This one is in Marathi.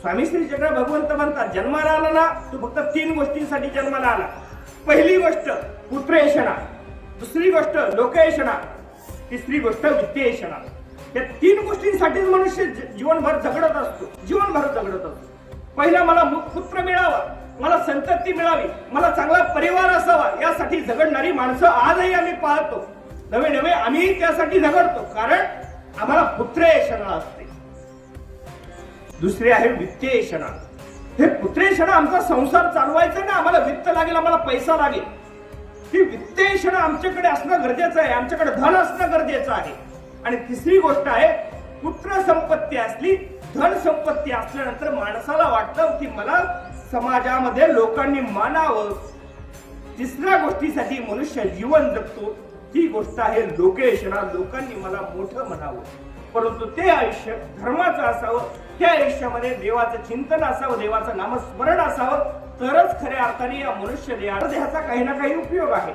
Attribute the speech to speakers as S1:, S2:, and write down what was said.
S1: स्वामी श्री चक्र भगवंत म्हणतात, जन्माला आला ना तू फक्त 3 गोष्टींसाठी जन्माला आला. पहिली गोष्ट पुत्रेषणा, दुसरी गोष्ट लोकेषणा, तिसरी गोष्ट वित्तेषणा. या 3 गोष्टींसाठीच मनुष्य जीवनभर झगडत असतो, जीवनभर झगडत असतो. पहिला मला पुत्र मिळावा, मला संतती मिळावी, मला चांगला परिवार असावा, यासाठी झगडणारी माणसं आजही आम्ही पाहतो. नवे नवे आम्ही त्यासाठी झगडतो, कारण आम्हाला पुत्रेषणा असते. दुसरे आहे वित्तेषणा. हे पुत्रेषणा आमचा संसार चालवायचा ना, आम्हाला वित्त लागेल, आम्हाला पैसा लागेल. ही वित्तेषणा आमच्याकडे असणं गरजेचं आहे, आमच्याकडे धन असणं गरजेचं आहे. आणि तिसरी गोष्ट आहे पुत्र संपत्ती असली, धन संपत्ती असल्यानंतर माणसाला वाटतं की मला समाजामध्ये लोकांनी मानावं. तिसऱ्या गोष्टीसाठी मनुष्य जीवन जगतो, ती गोष्ट आहे लोकेषणा. लोकांनी मला मोठं म्हणावं. परंतु ते आयुष्य धर्माचं असावं, त्या आयुष्यामध्ये देवाचं चिंतन असावं, देवाचं नामस्मरण असावं, तरच खऱ्या अर्थाने या मनुष्य देहाचा काही ना काही उपयोग आहे.